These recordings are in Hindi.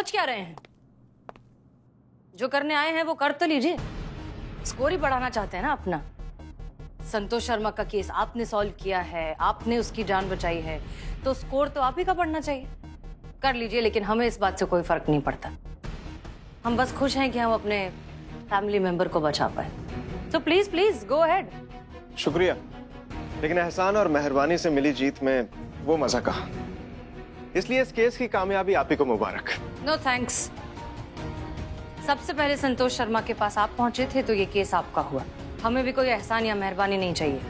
सोच क्या रहे हैं? जो करने आए हैं वो कर तो लीजिए। स्कोर ही बढ़ाना चाहते हैं ना अपना। संतोष शर्मा का केस आपने सॉल्व किया है, आपने उसकी जान बचाई है, तो स्कोर तो आप ही का बढ़ना चाहिए। कर लीजिए, लेकिन हमें इस बात से कोई फर्क नहीं पड़ता। हम बस खुश हैं कि हम अपने फैमिली मेंबर को बचा पाए। तो प्लीज प्लीज गो अहेड। शुक्रिया, लेकिन एहसान और मेहरबानी से मिली जीत में वो मजा कहा। इसलिए इस केस की कामयाबी आप ही को मुबारक। No thanks. सबसे पहले संतोष शर्मा के पास आप पहुंचे थे तो ये केस आपका हुआ। हमें भी कोई एहसान या मेहरबानी नहीं चाहिए।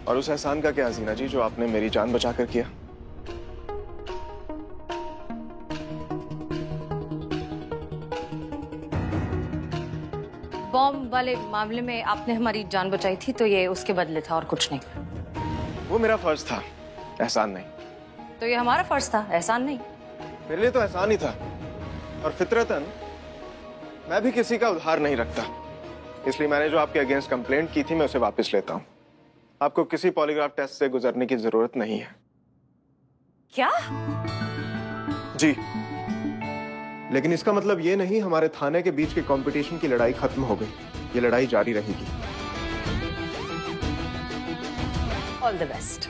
और उस एहसान का क्या हसीना जी, जो आपने मेरी जान बचाकर किया। बॉम्ब वाले मामले में आपने हमारी जान बचाई थी तो ये उसके बदले था और कुछ नहीं। वो मेरा फर्ज था, एहसान नहीं। तो ये हमारा फर्ज था, एहसान नहीं। मेरे लिए तो एहसान ही था। और फितरतन मैं भी किसी का उधार नहीं रखता, इसलिए मैंने जो आपके अगेंस्ट कंप्लेंट की थी मैं उसे वापस लेता हूँ। आपको किसी पॉलीग्राफ टेस्ट से गुजरने की जरूरत नहीं है। क्या? जी, लेकिन इसका मतलब ये नहीं हमारे थाने के बीच के कंपटीशन की लड़ाई खत्म हो गई। ये लड़ाई जारी रहेगी। All the best.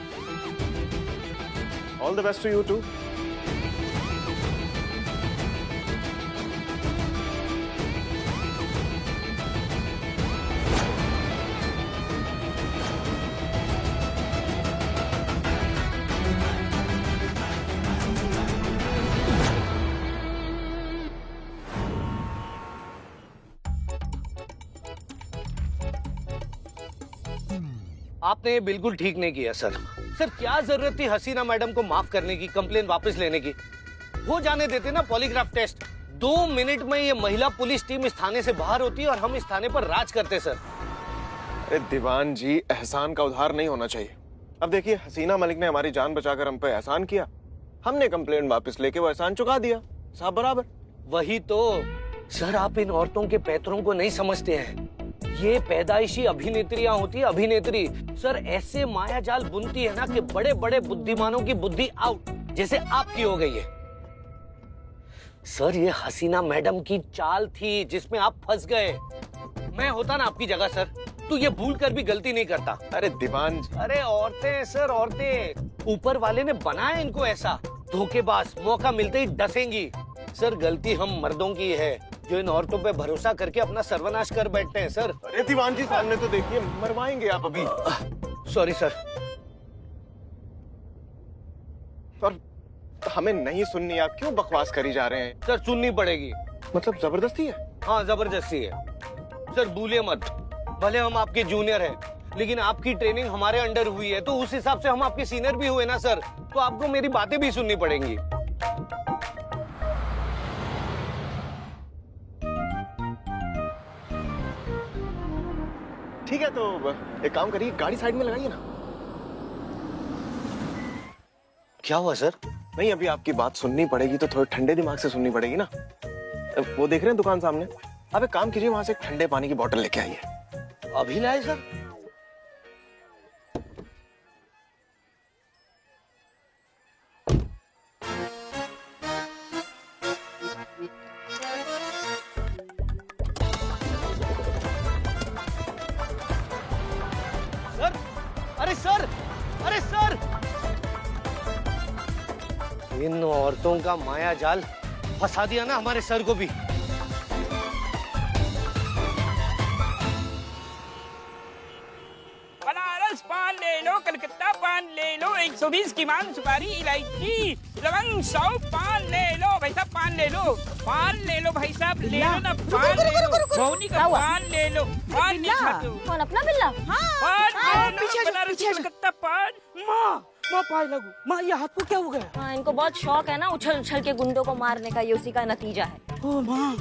All the best to you too. आपने ये बिल्कुल ठीक नहीं किया सर। सर क्या जरूरत थी हसीना मैडम को माफ करने की, कंप्लेन वापस लेने की? हो जाने देते ना पॉलीग्राफ टेस्ट। 2 मिनट में ये महिला पुलिस टीम इस थाने से बाहर होती और हम इस थाने पर राज करते सर। अरे दीवान जी, एहसान का उधार नहीं होना चाहिए। अब देखिए, हसीना मलिक ने हमारी जान बचाकर हम पे एहसान किया, हमने कंप्लेंट वापस लेके वो एहसान चुका दिया, साहब बराबर। वही तो सर, आप इन औरतों के पैतरों को नहीं समझते हैं। ये पैदाइशी अभिनेत्रियां होती है, अभिनेत्री। सर ऐसे माया जाल बुनती है ना कि बड़े बड़े बुद्धिमानों की बुद्धि आउट, जैसे आपकी हो गई है। सर ये हसीना मैडम की चाल थी जिसमें आप फंस गए। मैं होता ना आपकी जगह सर, तो ये भूल कर भी गलती नहीं करता। अरे दीवान जी, अरे औरतें सर, औरतें। ऊपर वाले ने बनाया इनको ऐसा। धोखेबाज मौका मिलते ही डसेंगी। सर गलती हम मर्दों की है, जो इन औरतों पे भरोसा करके अपना सर्वनाश कर बैठते हैं सर। अरे दीवान जी, सामने तो देखिए, मरवाएंगे आप अभी। Sorry sir. पर हमें नहीं सुननी, आप क्यों बकवास करी जा रहे हैं? सर सुननी पड़ेगी। मतलब जबरदस्ती है? हाँ जबरदस्ती है सर, भूलिए मत। भले हम आपके जूनियर हैं, लेकिन आपकी ट्रेनिंग हमारे अंडर हुई है, तो उस हिसाब से हम आपके सीनियर भी हुए ना सर। तो आपको मेरी बातें भी सुननी पड़ेंगी। ठीक है, तो एक काम करिए, गाड़ी साइड में लगाइए ना। क्या हुआ सर? नहीं, अभी आपकी बात सुननी पड़ेगी तो थोड़े ठंडे दिमाग से सुननी पड़ेगी ना। वो देख रहे हैं दुकान सामने, आप एक काम कीजिए, वहां से एक ठंडे पानी की बोतल लेके आइए। अभी लाए सर? सर, अरे सर, अरे सर! इन औरतों का माया जाल फंसा दिया ना हमारे सर को भी। बनारस पान ले लो, कलकत्ता पान ले लो, 120 की मांग, सुपारी, इलायची, लवंग, सौंफ। पान ले लो भाई साहब, पान ले लो, पान ले लो भाई साहब, ले लो ना पान ले लो, मौनी का पान ले लो। पान नहीं खाते हो? कौन अपना बिल्ला? पान ले लो, बनारस कलकत्ता पान। माँ पाए लगू, माँ ये हाथ को क्या हो गया? हाँ, इनको बहुत शौक है ना उछल उछल के गुंडों को मारने का, ये उसी का नतीजा है। ओ माँ,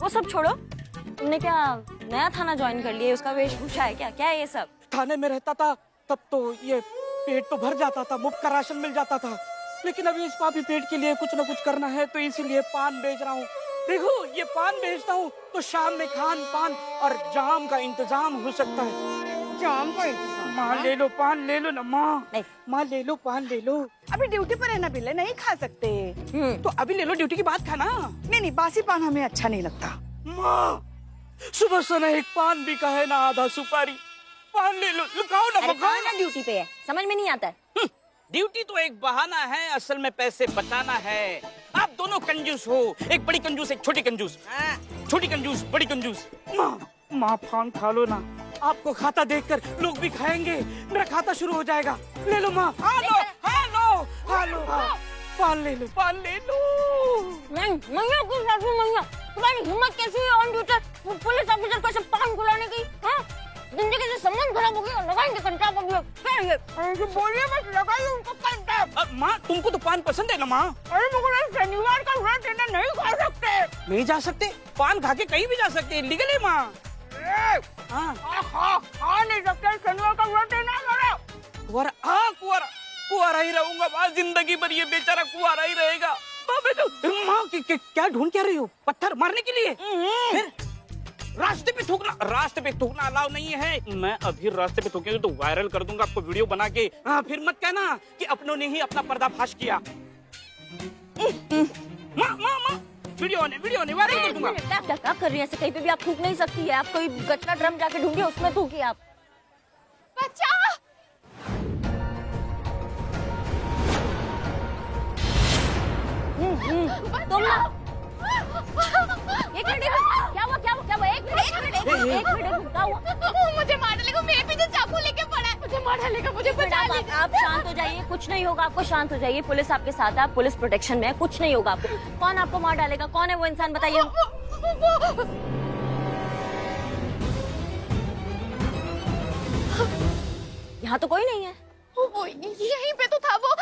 वो सब छोड़ो, तुमने क्या नया थाना ज्वाइन कर लिया? उसका वेशभूषा है क्या? क्या है ये सब? थाने में रहता था तब तो ये पेट तो भर जाता था, मुफ्त का राशन मिल जाता था, लेकिन अभी इस पापी पेट के लिए कुछ न कुछ करना है, तो इसीलिए पान बेच रहा हूँ। देखो ये पान बेचता हूँ तो शाम में खान पान और जाम का इंतजाम हो सकता है। जाम का इंतजाम? माँ ले लो, पान ले लो ना माँ। नहीं। माँ ले लो, पान ले लो। अभी ड्यूटी पर है ना बिल्ले, नहीं खा सकते। तो अभी ले लो, ड्यूटी की बात खाना। नहीं, बासी पान हमें अच्छा नहीं लगता। माँ, सुबह से ना एक पान भी का है ना आधा सुपारी। पान ले लो, खाओ ना, कौन ना ड्यूटी पे है, समझ में नहीं आता है। ड्यूटी तो एक बहाना है, असल में पैसे बचाना है। आप दोनों कंजूस हो, एक बड़ी कंजूस एक छोटी कंजूस। छोटी कंजूस बड़ी कंजूस। माँ पान खा लो ना, आपको खाता देखकर लोग भी खाएंगे, मेरा खाता शुरू हो जाएगा। ले लो माँ, हालो पान ले लो, पान ले लो। मैया की सासू मैया, तुम्हारी हिम्मत कैसी है ऑन ड्यूटी पुलिस ऑफिसर को ऐसे पान खिलाने की? हाँ, जिंदगी से संबंध खराब हो गया, लगाएंगे कंटाप अब लोग। क्या ये? अरे बोलिए मत, लगाइए उनको कंटाप। माँ तुमको तो पान पसंद है ना माँ? अरे मगर शनिवार का व्रत है ना, नहीं खा सकते। नहीं जा सकते? पान खा के कहीं भी जा सकते हैं, लीगल है माँ। खा नहीं सकते, शनिवार का व्रत है ना हमारा। कुआरा ही रहूंगा माँ, जिंदगी भर ये बेचारा कुआरा ही रहेगा। माँ क्या ढूंढ क्या रही हो? पत्थर मारने के लिए? फिर रास्ते पे थूकना अलाउ नहीं है। मैं अभी रास्ते पे थूकेंगे तो वायरल कर दूंगा आपको वीडियो बना के। हाँ, फिर मत कहना कि अपनों ने ही अपना पर्दाफाश किया। माँ वीडियो ने वायरल कर दूंगा। क्या कर रही है? ऐसे कहीं पे भी आप थूक नहीं सकती है। आप कोई गचका ड्रम जाके ढूंढिए, उसमें थूकिए आप। बच्चा! तुम ना एक मिनट, क्या हुआ? एक मिनट क्या हुआ? मुझे मार डालेगा, मेरे पीछे चाकू लेके पड़ा है, मुझे मार डालेगा, मुझे बचा लीजिए। आप शांत हो जाइए, कुछ नहीं होगा आपको, शांत हो जाइए। पुलिस आपके साथ है, आप पुलिस प्रोटेक्शन में है, कुछ नहीं होगा आपको। कौन आपको मार डालेगा? कौन है वो इंसान, बताइए। यहाँ तो कोई नहीं है। वो यहीं पे तो था, वो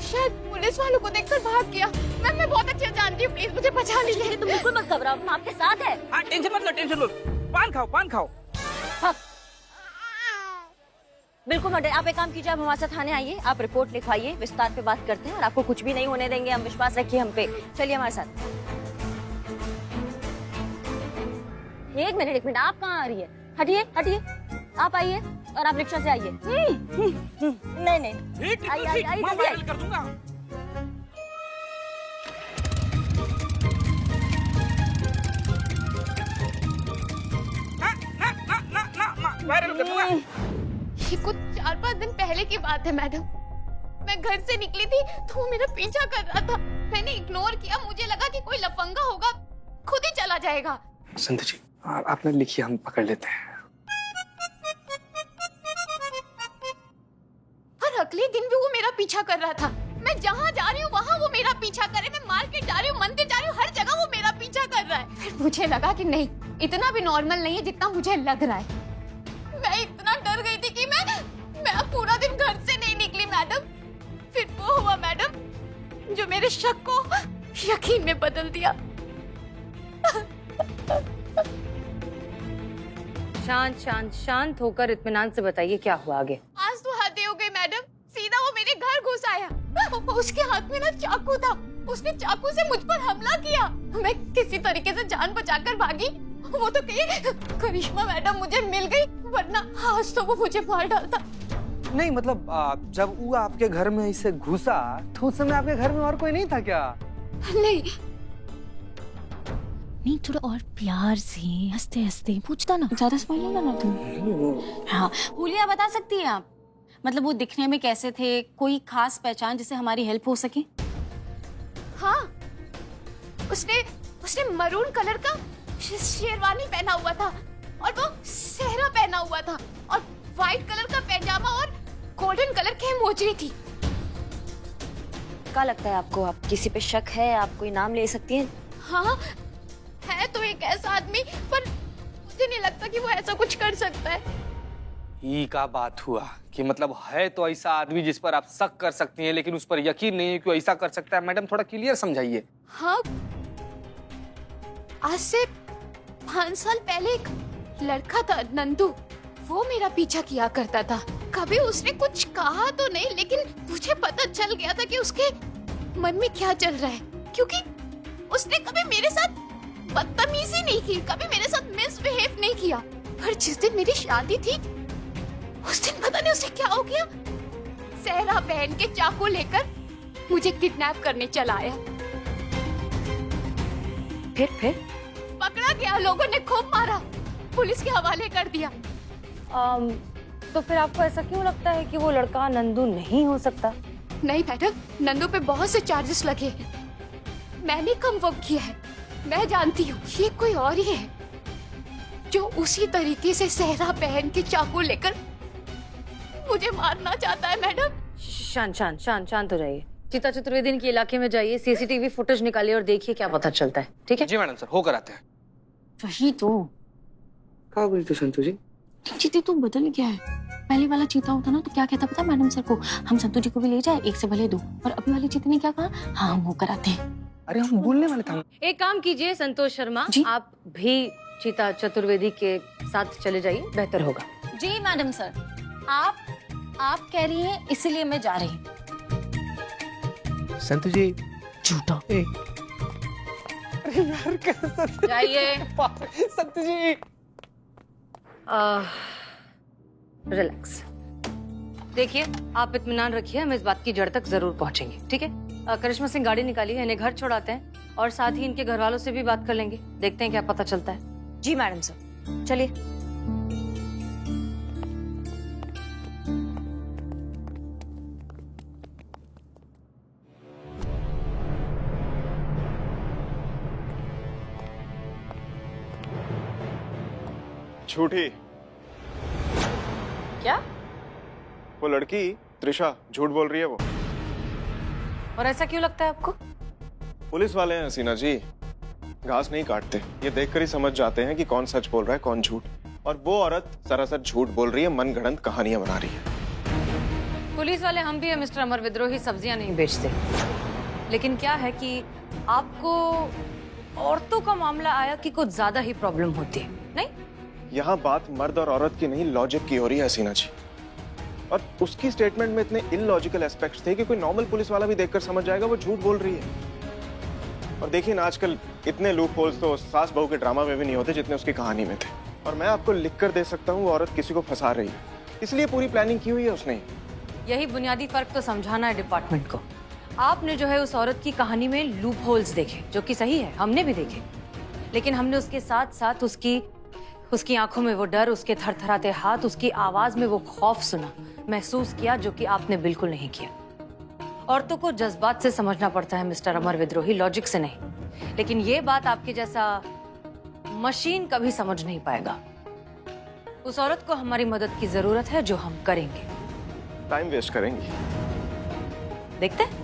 शायद पुलिस वालों को देखकर भाग गया। मैं बहुत अच्छे जानती हूँ, प्लीज मुझे बचा लीजिए। तुम बिल्कुल मत घबराओ, हम आपके साथ है। हाँ, टेंशन मत लो। पान खाओ। हाँ। बिल्कुल मत, आप एक काम कीजिए, आप हमारे साथ थाने आइए, आप रिपोर्ट लिखवाइए, विस्तार पे बात करते हैं और आपको कुछ भी नहीं होने देंगे, हम विश्वास रखिए हम पे। चलिए हमारे साथ। एक मिनट, आप कहाँ आ रही है? हटिए, आप आइए और आप रिक्शा से आइए। नहीं, आइए, मैं वायरल कर दूंगा। वायरल कर दूंगा। ये कुछ 4-5 दिन पहले की बात है मैडम। मैं घर से निकली थी तो वो मेरा पीछा कर रहा था। मैंने इग्नोर किया, मुझे लगा कि कोई लफंगा होगा, खुद ही चला जाएगा। संध्या जी, आपने लिखी, हम पकड़ लेते हैं। पर अगले दिन भी वो मेरा पीछा कर रहा था। मैं जहाँ जा रही हूँ वहाँ वो मेरा पीछा करे। मैं मार्केट जा रही हूँ, मंदिर जा रही हूँ, हर जगह वो मेरा पीछा कर रहा है। फिर मुझे लगा कि नहीं, इतना भी नॉर्मल नहीं है जितना मुझे लग रहा है। मैं इतना डर गई थी कि मैं पूरा दिन घर से नहीं निकली मैडम। फिर वो हुआ मैडम जो मेरे शक को यकीन में बदल दिया। शांत होकर इत्मीनान से बताइए क्या हुआ आगे। आज तो हद हो गई मैडम, सीधा वो मेरे घर घुस आया। उसके हाथ में ना चाकू था, उसने चाकू से मुझ पर हमला किया। मैं किसी तरीके से जान बचाकर भागी। वो तो कही करिश्मा मैडम मुझे मिल गई, वरना आज तो वो मुझे मार डालता। नहीं मतलब जब वो आपके घर में इसे घुसा तो उस समय आपके घर में और कोई नहीं था क्या? नहीं, थोड़ा और प्यार से हंसते हंसते पूछता ना, ज्यादा स्माइल नहीं करना तुम। हाँ, हुलिया बता सकती हैं आप? मतलब वो दिखने में कैसे थे? कोई खास पहचान जिससे हमारी हेल्प हो सके? हाँ, उसने मरून कलर का शेरवानी पहना हुआ था और वो सेहरा पहना हुआ था और व्हाइट कलर का पैजामा और गोल्डन कलर की मोजरी थी। क्या लगता है आपको? आप किसी पे शक है? आप कोई नाम ले सकती हैं? हाँ, है तो एक ऐसा आदमी, पर मुझे नहीं लगता कि वो ऐसा कुछ कर सकता है। ये का बात हुआ कि मतलब है तो ऐसा आदमी जिस पर आप शक कर सकती हैं, लेकिन उस पर यकीन नहीं है कि वो ऐसा कर सकता है। मैडम थोड़ा क्लियर समझाइए। हाँ, आज से 5 साल पहले एक लड़का था नंदू, वो मेरा पीछा किया करता था। कभी उसने कुछ कहा तो नहीं, लेकिन मुझे पता चल गया था कि उसके मन में क्या चल रहा है, क्योंकि उसने कभी मेरे साथ बदतमीजी नहीं की, कभी मेरे साथ मिसबिहेव नहीं किया। पर जिस दिन मेरी शादी थी, उस दिन पता नहीं उसे क्या हो गया, सेहरा पहन के चाकू लेकर मुझे किडनैप करने चला आया। फिर पकड़ा गया, लोगों ने खूब मारा, पुलिस के हवाले कर दिया। तो फिर आपको ऐसा क्यों लगता है कि वो लड़का नंदू नहीं हो सकता? नहीं मैडम, नंदू पे बहुत से चार्जेस लगे हैं। मैंने कम वर्क किया है, मैं जानती हूँ ये कोई और ही है जो उसी तरीके से सेहरा पहन के चाकू लेकर मुझे मारना चाहता है। मैडम शांत हो जाइए। चीता चतुर्वेदी के इलाके में जाइए, सीसीटीवी फुटेज निकालिए और देखिए क्या पता चलता है। ठीक है जी मैडम सर, होकर आते हैं। वही तो क्या बोलते संतू जी? चीते तो बदल गया है। पहले वाला चीता होता ना तो क्या कहता पता मैडम सर को, हम संतू जी को भी ले जाए, एक से भले दो। और अभी वाले चीते ने क्या कहा, हाँ हम होकर आते हैं। अरे हम बोलने वाले थे। एक काम कीजिए संतोष शर्मा, जी? आप भी चीता चतुर्वेदी के साथ चले जाइए, बेहतर होगा। जी मैडम सर, आप कह रही हैं इसीलिए मैं जा रही हूँ। संतू जी झूठा। यार कैसा जाइए। संतू जी रिलैक्स। देखिए आप इत्मीनान रखिए, हम इस बात की जड़ तक जरूर पहुंचेंगे। ठीक है, करिश्मा सिंह गाड़ी निकालिए, इन्हें घर छोड़ाते हैं और साथ ही इनके घर वालों से भी बात कर लेंगे, देखते हैं क्या पता चलता है। जी मैडम सर, चलिए। झूठी। क्या? वो लड़की त्रिशा झूठ बोल रही है वो। और ऐसा क्यों लगता है आपको? पुलिस वाले हैं हसीना जी, घास नहीं काटते, ये देखकर ही समझ जाते हैं कि कौन सच बोल रहा है कौन झूठ। और वो औरत सरासर झूठ बोल रही है, मनगढ़ंत कहानियां बना रही है। पुलिस वाले हम भी है मिस्टर अमर विद्रोही, सब्जियां नहीं बेचते। लेकिन क्या है कि आपको औरतों का मामला आया कि कुछ ज्यादा ही प्रॉब्लम होती है, नहीं? यहाँ बात मर्द और औरत की नहीं, लॉजिक की हो रही है हसीना जी। और उसकी स्टेटमेंट में इतने इलॉजिकल एस्पेक्ट्स थे कि कोई नॉर्मल पुलिस वाला भी देखकर समझ जाएगा वो झूठ बोल रही है। और देखिए ना, आजकल इतने लूप होल्स तो सास बहू के ड्रामा में भी नहीं होते जितने उसकी कहानी में थे। और मैं आपको लिख कर दे सकता हूँ वो औरत किसी को फंसा रही है, इसलिए पूरी प्लानिंग की हुई है उसने। यही बुनियादी फर्क तो समझाना है डिपार्टमेंट को। आपने जो है उस औरत की कहानी में लूप होल्स देखे, जो कि सही है, हमने भी देखे। लेकिन हमने उसके साथ साथ उसकी आंखों में वो डर, उसके थरथराते हाथ, उसकी आवाज में वो खौफ सुना, महसूस किया, जो कि आपने बिल्कुल नहीं किया। औरतों को जज्बात से समझना पड़ता है मिस्टर अमर विद्रोही, लॉजिक से नहीं। लेकिन ये बात आपके जैसा मशीन कभी समझ नहीं पाएगा। उस औरत को हमारी मदद की जरूरत है, जो हम करेंगे। टाइम वेस्ट करेंगी? देखते हैं।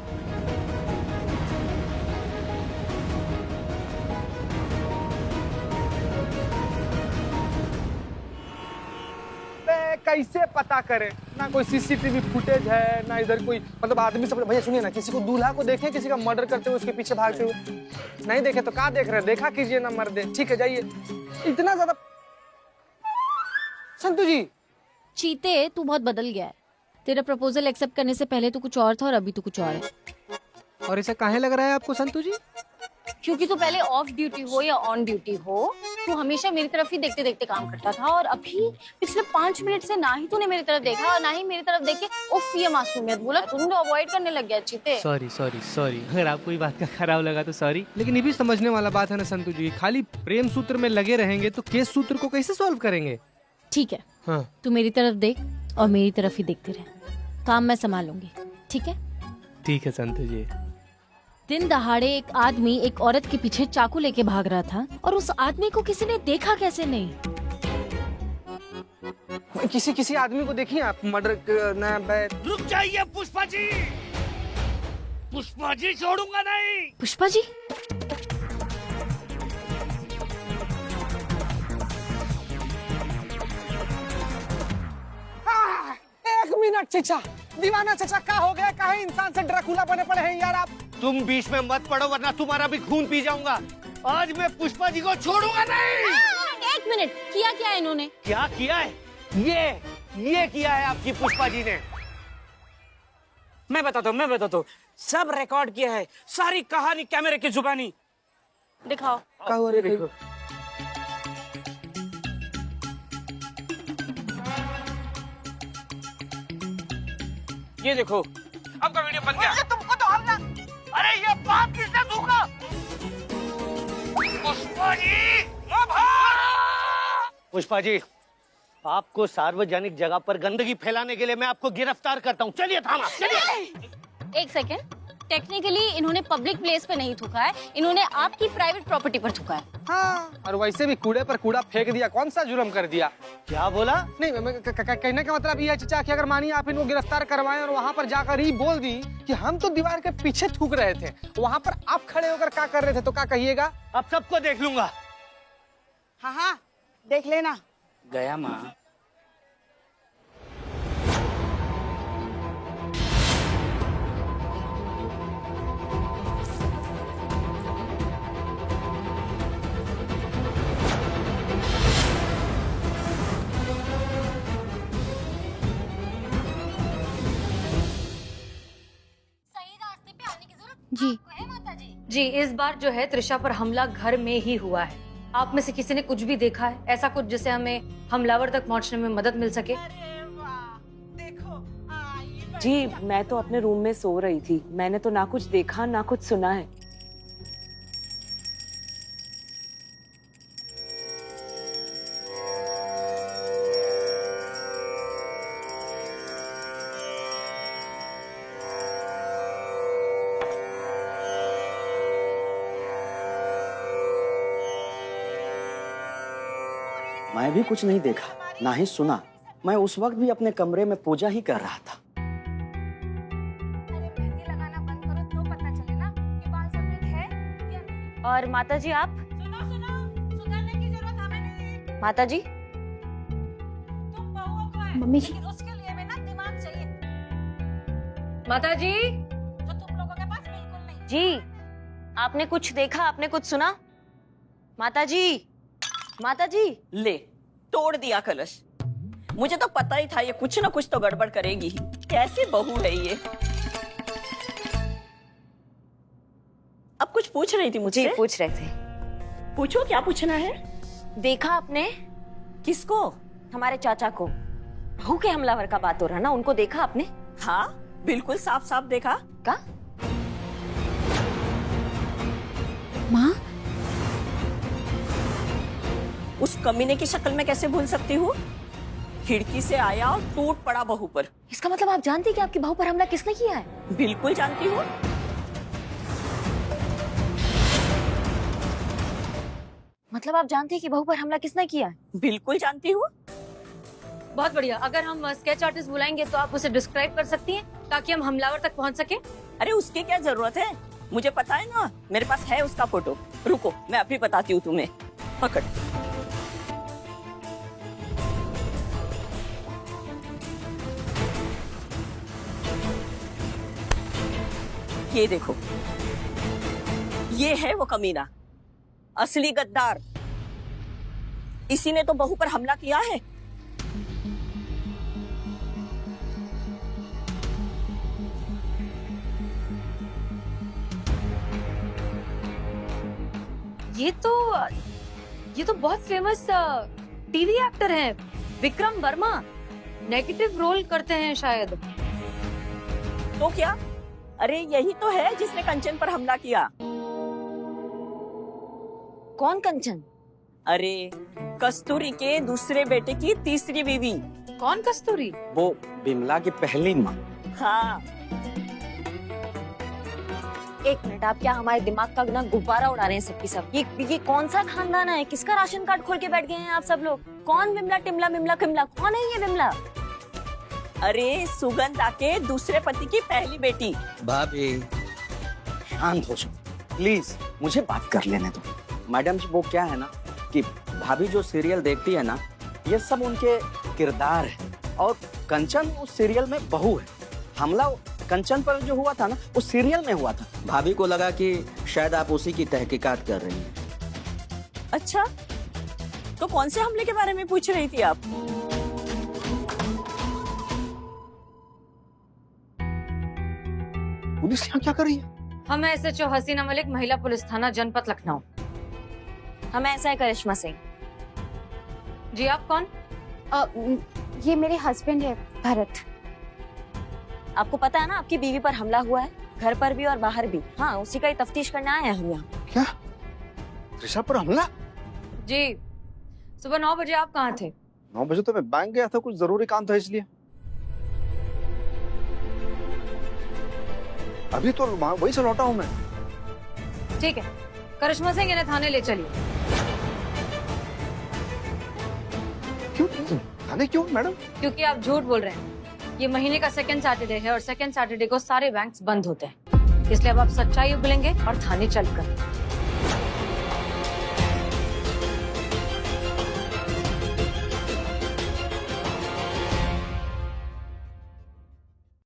कैसे पता करें? ना कोई सीसीटीवी फुटेज है, ना इधर कोई मतलब आदमी सब। भैया सुनिए ना, किसी को दूल्हा को देखें किसी का मर्डर करते हुए उसके पीछे भागते हुए, नहीं देखे तो कहाँ देख रहे हैं? देखा कीजिए ना मर्दे। ठीक है जाइए। इतना ज्यादा संतू जी। चीते तू बहुत बदल गया है। तेरा प्रपोजल एक्सेप्ट करने से पहले तो कुछ और था और अभी तो कुछ और है। और ऐसा काहे लग रहा है आपको संतू जी? क्योंकि तू पहले ऑफ ड्यूटी हो या ऑन ड्यूटी हो, तू हमेशा मेरी तरफ ही देखते देखते काम करता था। और अभी पिछले 5 मिनट से ना ही तूने मेरी तरफ देखा और ना ही मेरी तरफ देख के उफ ये मासूमियत बोला, तूने तो अवॉइड करने लग गया चीते। सॉरी अगर आपको ये बात का खराब लगा तो सॉरी। लेकिन ये भी समझने वाला बात है ना संतू जी, खाली प्रेम सूत्र में लगे रहेंगे तो केस सूत्र को कैसे सॉल्व करेंगे? ठीक है, हाँ तू मेरी तरफ देख और मेरी तरफ ही देखते रहे, काम मैं संभालूंगी। ठीक है? ठीक है संतू जी। दिन दहाड़े एक आदमी एक औरत के पीछे चाकू लेके भाग रहा था और उस आदमी को किसी ने देखा कैसे नहीं? किसी आदमी को देखिए आप मर्डर ना। रुक जाइए पुष्पा जी, पुष्पा जी छोड़ूंगा नहीं। पुष्पा जी? एक मिनट चचा, दीवाना चचा क्या हो गया? काहे इंसान से ड्रैकुला बने पड़े हैं यार आप? तुम बीच में मत पड़ो वरना तुम्हारा भी खून पी जाऊंगा। आज मैं पुष्पा जी को छोड़ूंगा नहीं। एक मिनट, किया क्या है इन्होंने? क्या किया है? ये किया है आपकी पुष्पा जी ने। मैं बताता हूँ, सब रिकॉर्ड किया है, सारी कहानी कैमरे की जुबानी। दिखाओ। क्या हुआ रे? देखो ये देखो आपका वीडियो बन गया। तुमको तो हमला, अरे ये बात किसने धोखा? पुष्पा जी, पुष्पा जी, आपको सार्वजनिक जगह पर गंदगी फैलाने के लिए मैं आपको गिरफ्तार करता हूँ। चलिए थाना, चलिए। एक सेकेंड, टेक्निकली इन्होंने पब्लिक प्लेस पे नहीं थूका है, इन्होंने आपकी प्राइवेट प्रॉपर्टी पर थूका है। हाँ, और वैसे भी कूड़े पर कूड़ा फेंक दिया, कौन सा जुर्म कर दिया? क्या बोला? नहीं, कहने का मतलब ये है चाचा कि अगर मानिए आप इनको गिरफ्तार करवाएं और वहाँ पर जाकर ही बोल दी कि हम तो दीवार के पीछे थूक रहे थे, वहाँ पर आप खड़े होकर क्या कर रहे थे, तो क्या कहिएगा? अब सबको देख लूंगा। हाँ हाँ देख लेना। गया माँ। जी जी, इस बार जो है त्रिशा पर हमला घर में ही हुआ है। आप में से किसी ने कुछ भी देखा है ऐसा कुछ जिससे हमें हमलावर तक पहुंचने में मदद मिल सके? जी, मैं तो अपने रूम में सो रही थी, मैंने तो ना कुछ देखा ना कुछ सुना है। मैं भी कुछ नहीं देखा, ना ही सुना। मैं उस वक्त भी अपने कमरे में पूजा ही कर रहा था। और माता जी आप? सुधरने की जरूरत हमें नहीं। माता जी? मम्मी जी, उसके लिए में ना दिमाग चाहिए, माता जी, जो तुम लोगों के पास बिल्कुल नहीं। जी, आपने कुछ देखा, आपने कुछ सुना? माता जी, माता जी। ले, तोड़ दिया कलश। मुझे तो पता ही था ये कुछ ना कुछ तो गड़बड़ करेगी ही। कैसी बहू है ये? अब कुछ पूछ रही थी मुझसे? जी, पूछ रहे थे। पूछो, क्या पूछना है? देखा आपने? किसको? हमारे चाचा को। बहू के हमलावर का बात हो रहा ना, उनको देखा आपने? हाँ, बिल्कुल साफ साफ देखा। का? माँ, उस कमीने की शक्ल में कैसे भूल सकती हूँ? खिड़की से आया और टूट पड़ा बहू पर। इसका मतलब आप जानती कि आपकी बहू पर हमला किसने किया है? बिल्कुल जानती हूँ। मतलब आप जानती हैं कि बहू पर हमला किसने किया है? बिल्कुल जानती हूँ। बहुत बढ़िया। अगर हम स्केच आर्टिस्ट बुलाएंगे तो आप उसे डिस्क्राइब कर सकती हैं ताकि हम हमलावर तक पहुंच सके। अरे उसकी क्या जरूरत है, मुझे पता है ना, मेरे पास है उसका फोटो। रुको, मैं अभी बताती हूँ तुम्हें। पकड़। ये देखो, ये है वो कमीना, असली गद्दार। इसी ने तो बहू पर हमला किया है। ये तो बहुत फेमस टीवी एक्टर हैं, विक्रम वर्मा। नेगेटिव रोल करते हैं शायद। तो क्या? अरे यही तो है जिसने कंचन पर हमला किया। कौन कंचन? अरे कस्तूरी के दूसरे बेटे की तीसरी बीवी। कौन कस्तूरी? वो बिमला की पहली माँ। हाँ। एक मिनट, आप क्या हमारे दिमाग का ना गुब्बारा उड़ा रहे हैं सबकी सब? ये कौन सा खानदान है? किसका राशन कार्ड खोल के बैठ गए हैं आप सब लोग? कौन बिमला टिमला मिमला किमला? कौन है ये बिमला? अरे सुगंधा के दूसरे पति की पहली बेटी। भाभी शांत हो जाओ प्लीज, मुझे बात कर लेने दो। मैडम जी, वो क्या है ना कि भाभी जो सीरियल देखती है ना, ये सब उनके किरदार है। और कंचन उस सीरियल में बहू है। हमला कंचन पर जो हुआ था ना, उस सीरियल में हुआ था। भाभी को लगा कि शायद आप उसी की तहकीकात कर रही हैं। अच्छा, तो कौन से हमले के बारे में पूछ रही थी आप? पुलिस यहाँ क्या कर रही है? हम SHO हसीना मलिक, महिला पुलिस थाना जनपद लखनऊ। हम ऐसा है करिश्मा सिंह। जी, आप कौन? ये मेरे हस्बैंड है भरत। आपको पता है ना आपकी बीवी पर हमला हुआ है, घर पर भी और बाहर भी। हाँ, उसी का ही तफ्तीश करने आए हैं हम यहाँ। क्या ऋषभ पर हमला? जी, सुबह 9 बजे आप कहाँ थे? 9 बजे तो मैं बैंक गया था, कुछ जरूरी काम था इसलिए। अभी तो वहीं से लौटा हूँ मैं। ठीक है, करिश्मा सिंह इन्हें थाने ले चलिए। क्यों थाने क्यों मैडम? क्योंकि आप झूठ बोल रहे हैं। ये महीने का सेकंड सैटरडे है और सेकंड सैटरडे को सारे बैंक्स बंद होते हैं, इसलिए अब आप सच्चाई उगलेंगे और थाने चलकर।